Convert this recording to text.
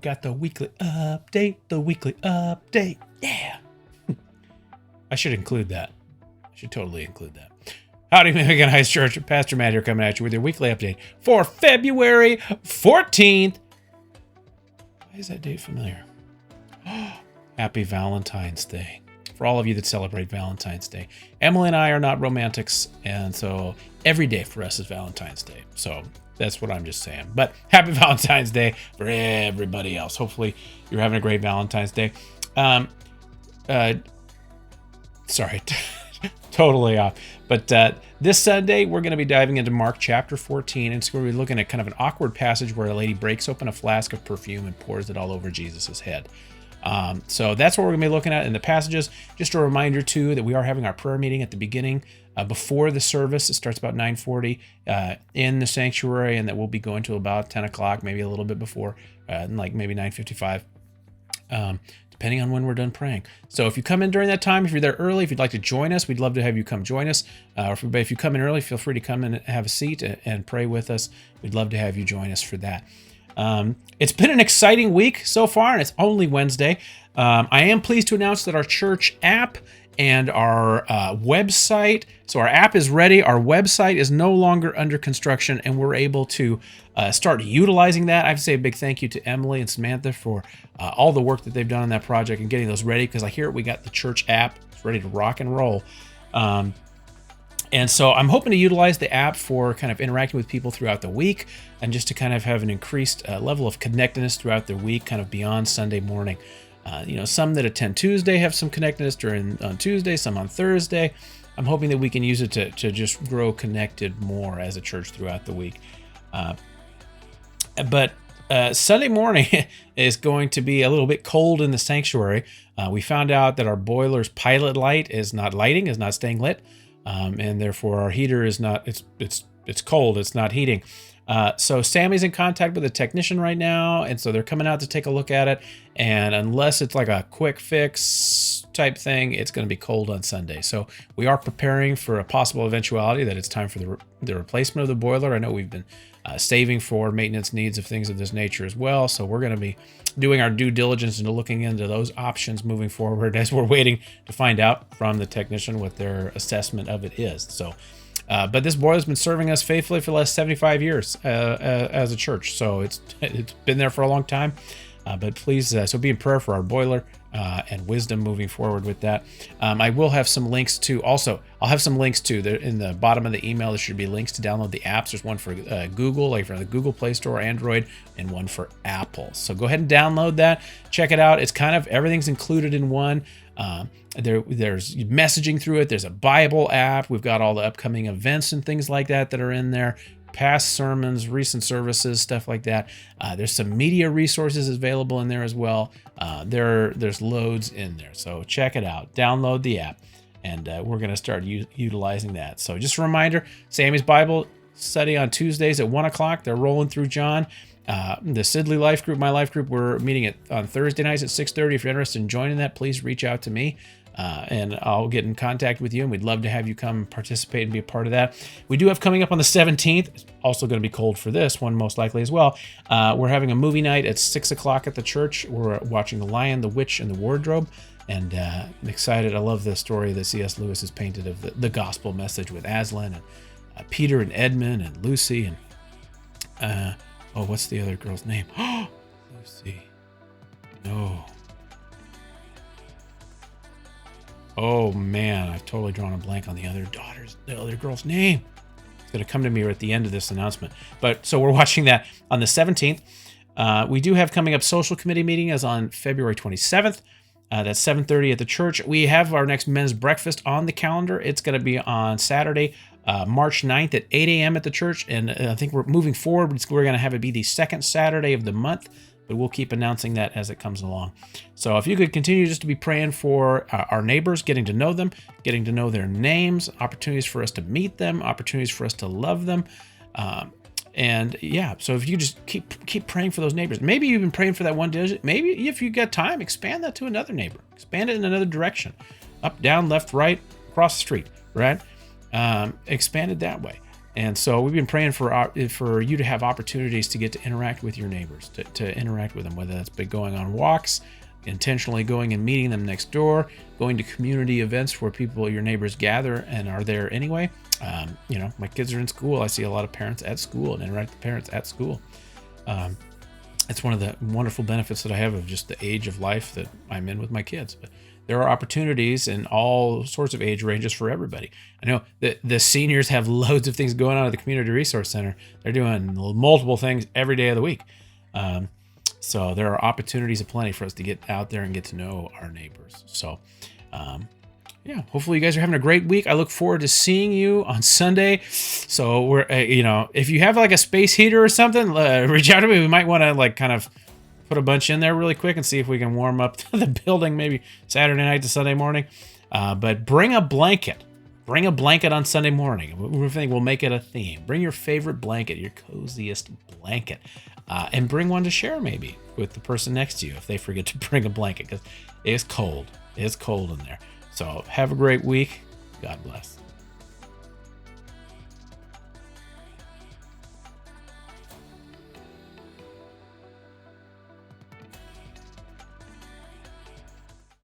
Got the weekly update, Yeah. I should include that. I should totally include that. Howdy, McMicken Heights Church. Pastor Matt here coming at you with your weekly update for February 14th. Why is that date familiar? Happy Valentine's Day. For all of you that celebrate Valentine's Day. Emily and I are not romantics, and so every day for us is Valentine's Day. So that's what I'm just saying. But happy Valentine's Day for everybody else. Hopefully you're having a great Valentine's Day. Sorry, totally off. But this Sunday, we're going to be diving into Mark chapter 14, and so we're going to be looking at kind of an awkward passage where a lady breaks open a flask of perfume and pours it all over Jesus' head. So that's what we're going to be looking at in the passages. Just a reminder, too, that we are having our prayer meeting at the beginning before the service. It starts about 9:40 in the sanctuary, and that we'll be going to about 10 o'clock, maybe a little bit before, like maybe 9:55. Depending on when we're done praying. So if you come in during that time, if you're there early, if you'd like to join us, we'd love to have you come join us. If you come in early, feel free to come in and have a seat and pray with us. We'd love to have you join us for that. It's been an exciting week so far, and it's only Wednesday. I am pleased to announce that our church app and our website, so our app is ready, our website is no longer under construction, and we're able to start utilizing that. I have to say a big thank you to Emily and Samantha for all the work that they've done on that project and getting those ready, because I hear we got the church app. It's ready to rock and roll. And so I'm hoping to utilize the app for kind of interacting with people throughout the week and just to kind of have an increased level of connectedness throughout the week, kind of beyond Sunday morning. Some that attend Tuesday have some connectedness on Tuesday, some on Thursday. I'm hoping that we can use it to just grow connected more as a church throughout the week. But Sunday morning is going to be a little bit cold in the sanctuary. We found out that our boiler's pilot light is not staying lit. And therefore our heater is not, it's cold, it's not heating. So Sammy's in contact with a technician right now, and so they're coming out to take a look at it. And unless it's like a quick fix type thing, it's going to be cold on Sunday. So we are preparing for a possible eventuality that it's time for the replacement of the boiler. I know we've been saving for maintenance needs of things of this nature as well. So we're going to be doing our due diligence into looking into those options moving forward as we're waiting to find out from the technician what their assessment of it is. So, but this boiler's been serving us faithfully for the last 75 years as a church. So it's been there for a long time. But please, so be in prayer for our boiler and wisdom moving forward with that. I will have some links to I'll have some links to in the bottom of the email. There should be links to download the apps. There's one for Google, like for the Google Play Store, Android, and one for Apple. So go ahead and download that. Check it out. It's kind of everything's included in one. There's messaging through it. There's a Bible app. We've got all the upcoming events and things like that are in there. Past sermons, recent services, stuff like that. There's some media resources available in there as well. There's loads in there. So check it out. Download the app, and we're going to start utilizing that. So just a reminder, Sammy's Bible study on Tuesdays at 1 o'clock. They're rolling through John. The Sidley Life Group, my life group, we're meeting on Thursday nights at 6:30. If you're interested in joining that, please reach out to me. And I'll get in contact with you, and we'd love to have you come participate and be a part of that. We do have coming up on the 17th, it's also going to be cold for this one most likely as well. We're having a movie night at 6 o'clock at the church. We're watching The Lion, the Witch, and the Wardrobe, and I'm excited. I love the story that C.S. Lewis has painted of the gospel message with Aslan and Peter and Edmund and Lucy and what's the other girl's name? Lucy. No. Oh man, I've totally drawn a blank on the other girl's name. It's going to come to me at the end of this announcement. But so we're watching that on the 17th. We do have coming up social committee meeting as on February 27th. That's 7:30 at the church. We have our next men's breakfast on the calendar. It's going to be on Saturday, March 9th at 8 a.m. at the church. And I think we're moving forward. We're going to have it be the second Saturday of the month. But we'll keep announcing that as it comes along. So if you could continue just to be praying for our neighbors, getting to know them, getting to know their names, opportunities for us to meet them, opportunities for us to love them. So if you just keep praying for those neighbors. Maybe you've been praying for that one digit. Maybe if you got time, expand that to another neighbor. Expand it in another direction. Up, down, left, right, across the street, right? Expand it that way. And so we've been praying for you to have opportunities to get to interact with your neighbors, to interact with them, whether that's by going on walks, intentionally going and meeting them next door, going to community events where your neighbors gather and are there anyway. My kids are in school. I see a lot of parents at school and interact with parents at school. It's one of the wonderful benefits that I have of just the age of life that I'm in with my kids. But there are opportunities in all sorts of age ranges for everybody. I know that the seniors have loads of things going on at the Community Resource Center. They're doing multiple things every day of the week. So there are opportunities aplenty for us to get out there and get to know our neighbors. So, hopefully you guys are having a great week. I look forward to seeing you on Sunday. So we're, if you have like a space heater or something, reach out to me. We might want to kind of put a bunch in there really quick and see if we can warm up the building maybe Saturday night to Sunday morning. But bring a blanket. Bring a blanket on Sunday morning. We think we'll make it a theme. Bring your favorite blanket, your coziest blanket, and bring one to share maybe with the person next to you if they forget to bring a blanket, because it's cold. It's cold in there. So have a great week. God bless.